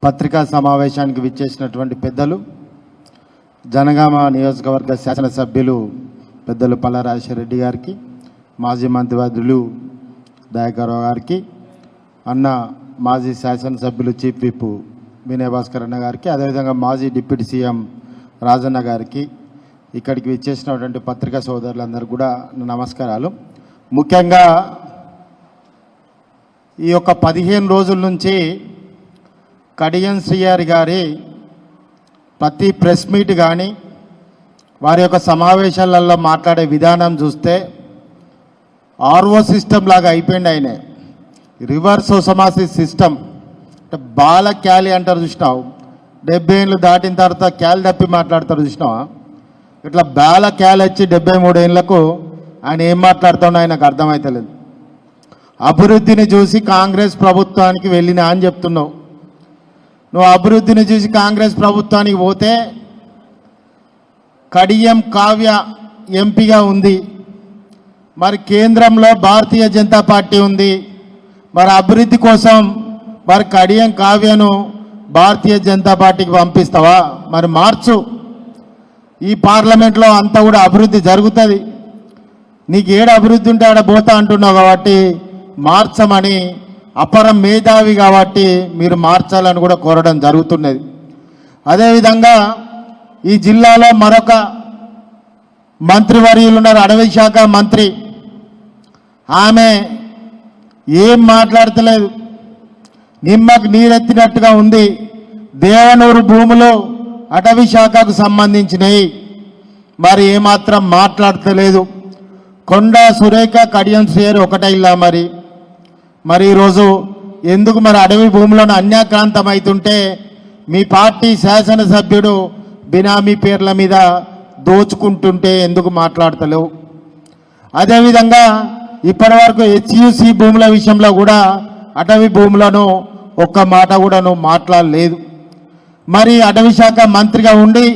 పత్రికా సమావేశానికి విచ్చేసినటువంటి పెద్దలు, జనగామ నియోజకవర్గ శాసనసభ్యులు పెద్దలు పల్లా రాజశేఖర రెడ్డి గారికి, మాజీ మంత్రివర్యులు దయాకర్రావు గారికి, అన్న మాజీ శాసనసభ్యులు చీఫ్ విప్ వినయ్ భాస్కర్ అన్న గారికి, అదేవిధంగా మాజీ డిప్యూటీ సీఎం రాజన్న గారికి, ఇక్కడికి విచ్చేసినటువంటి పత్రికా సోదరులందరూ కూడా నమస్కారాలు. ముఖ్యంగా ఈ యొక్క 15 రోజుల నుంచి కడియం శ్రీహరి గారి ప్రతి ప్రెస్ మీట్ కానీ వారి యొక్క సమావేశాలలో మాట్లాడే విధానం చూస్తే ఆర్ఓ సిస్టమ్ లాగా అయిపోయింది. ఆయన రివర్స్ ఒసమాసిస్ సిస్టమ్ అంటే బాల క్యాలి అంటారు చూసినావు, 70 ఏళ్ళు దాటిన తర్వాత క్యాలి తప్పి మాట్లాడతారు చూసినావా, ఇట్లా బాల క్యాలి వచ్చి 73 ఏళ్ళకు ఆయన ఏం మాట్లాడుతాడో ఆయనకు అర్థమవుతలేదు. అభివృద్ధిని చూసి కాంగ్రెస్ ప్రభుత్వానికి వెళ్ళినా అని చెప్తున్నావు. నువ్వు అభివృద్ధిని చూసి కాంగ్రెస్ ప్రభుత్వానికి పోతే కడియం కావ్య ఎంపీగా ఉంది, మరి కేంద్రంలో భారతీయ జనతా పార్టీ ఉంది. మరి అభివృద్ధి కోసం మరి కడియం కావ్యను భారతీయ జనతా పార్టీకి పంపిస్తావా? మరి మార్చు. ఈ పార్లమెంట్లో అంతా కూడా అభివృద్ధి జరుగుతుంది. నీకు ఏడు అభివృద్ధి ఉంటే ఆడ పోతా అంటున్నావు కాబట్టి మార్చమని, అపరం మేధావి కాబట్టి మీరు మార్చాలని కూడా కోరడం జరుగుతున్నది. అదేవిధంగా ఈ జిల్లాలో మరొక మంత్రివర్యులు ఉన్నారు, అటవీ శాఖ మంత్రి. ఆమె ఏం మాట్లాడతలేదు, నిమ్మకు నీరెత్తినట్టుగా ఉంది. దేవనూరు భూములు అటవీ శాఖకు సంబంధించినవి, మరి ఏమాత్రం మాట్లాడతలేదు. కొండా సురేఖ కడియం శ్రీహరి ఒకటే ఇలా మరి ఈరోజు ఎందుకు మరి అడవి భూములను అన్యాక్రాంతం అవుతుంటే మీ పార్టీ శాసనసభ్యుడు బినామీ పేర్ల మీద దోచుకుంటుంటే ఎందుకు మాట్లాడతలేవు? అదేవిధంగా ఇప్పటివరకు హెచ్యుసి భూముల విషయంలో కూడా అటవీ భూములను ఒక్క మాట కూడా నువ్వు మాట్లాడలేదు. మరి అటవీ శాఖ మంత్రిగా ఉండి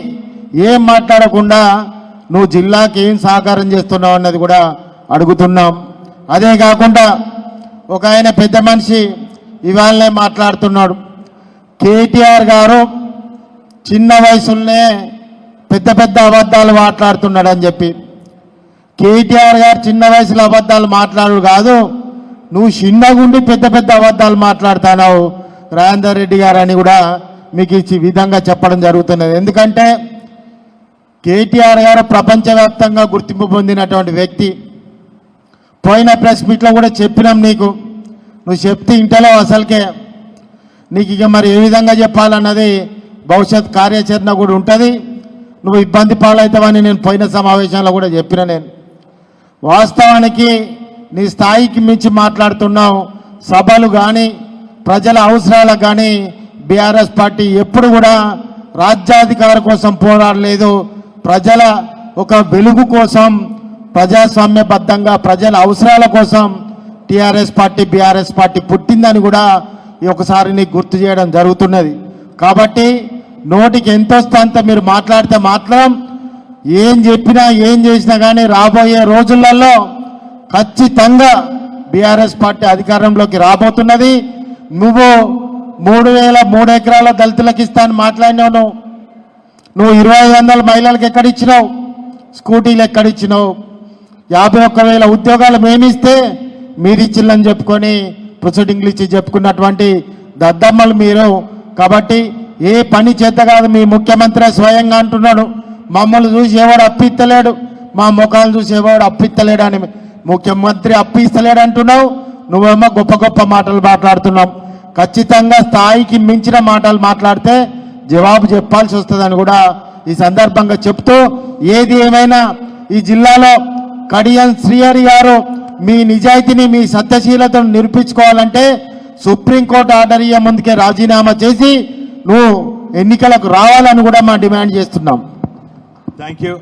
ఏం మాట్లాడకుండా నువ్వు జిల్లాకి ఏం సహకారం చేస్తున్నావు అన్నది కూడా అడుగుతున్నాం. అదే కాకుండా ఒక ఆయన పెద్ద మనిషి ఇవాళనే మాట్లాడుతున్నాడు, కేటీఆర్ గారు చిన్న వయసులోనే పెద్ద పెద్ద అబద్ధాలు మాట్లాడుతున్నాడు అని చెప్పి. కేటీఆర్ గారు చిన్న వయసులో అబద్ధాలు మాట్లాడు కాదు, నువ్వు చిన్నగుండి పెద్ద పెద్ద అబద్ధాలు మాట్లాడుతున్నావు రాజేందర్ రెడ్డి గారు అని కూడా మీకు ఈ విధంగా చెప్పడం జరుగుతున్నది. ఎందుకంటే కేటీఆర్ గారు ప్రపంచవ్యాప్తంగా గుర్తింపు పొందినటువంటి వ్యక్తి. పోయిన ప్రెస్ మీట్లో కూడా చెప్పినాం నీకు, నువ్వు చెప్తే ఇంటలో అసలుకే నీకు ఇక మరి ఏ విధంగా చెప్పాలన్నది భవిష్యత్ కార్యాచరణ కూడా ఉంటుంది. నువ్వు ఇబ్బంది పాలవుతావని నేను పోయిన సమావేశంలో కూడా చెప్పిన. నేను వాస్తవానికి నీ స్థాయికి మించి మాట్లాడుతున్నావు. సభలు కానీ ప్రజల అవసరాలకు కానీ బీఆర్ఎస్ పార్టీ ఎప్పుడు కూడా రాజ్యాధికార కోసం పోరాడలేదు, ప్రజల ఒక వెలుగు కోసం ప్రజాస్వామ్యబద్ధంగా ప్రజల అవసరాల కోసం టీఆర్ఎస్ పార్టీ బీఆర్ఎస్ పార్టీ పుట్టిందని కూడా ఒకసారి నీకు గుర్తు చేయడం జరుగుతున్నది. కాబట్టి నోటికి ఎంత వస్తే అంత మీరు మాట్లాడితే మాత్రం ఏం చెప్పినా ఏం చేసినా కానీ రాబోయే రోజులలో ఖచ్చితంగా బీఆర్ఎస్ పార్టీ అధికారంలోకి రాబోతున్నది. నువ్వు 3,003 ఎకరాల దళితులకు ఇస్తాను మాట్లాడినావు. నువ్వు 2,500 మహిళలకు ఎక్కడిచ్చినావు? స్కూటీలు ఎక్కడిచ్చినావు? 51,000 ఉద్యోగాలు మేమిస్తే మీరు ఇచ్చిల్లని చెప్పుకొని ప్రొసీడింగ్లు ఇచ్చి చెప్పుకున్నటువంటి దద్దమ్మలు మీరు. కాబట్టి ఏ పని చేత కాదు, మీ ముఖ్యమంత్రి స్వయంగా అంటున్నాడు, మమ్మల్ని చూసి ఎవడు అప్పిస్తలేడు, మా ముఖాలు చూసి ఎవడు అప్పిస్తలేడు అని. ముఖ్యమంత్రి అప్పిస్తలేడు అంటున్నావు, నువ్వేమో గొప్ప గొప్ప మాటలు మాట్లాడుతున్నావు. ఖచ్చితంగా స్థాయికి మించిన మాటలు మాట్లాడితే జవాబు చెప్పాల్సి వస్తుందని కూడా ఈ సందర్భంగా చెప్తూ, ఏది ఏమైనా ఈ జిల్లాలో కడియం శ్రీహరి గారు మీ నిజాయితీని మీ సత్యశీలతను నిరూపించుకోవాలంటే సుప్రీంకోర్టు ఆర్డర్ ఇయ్యే ముందుకే రాజీనామా చేసి నువ్వు ఎన్నికలకు రావాలని కూడా మా డిమాండ్ చేస్తున్నాం. Thank you.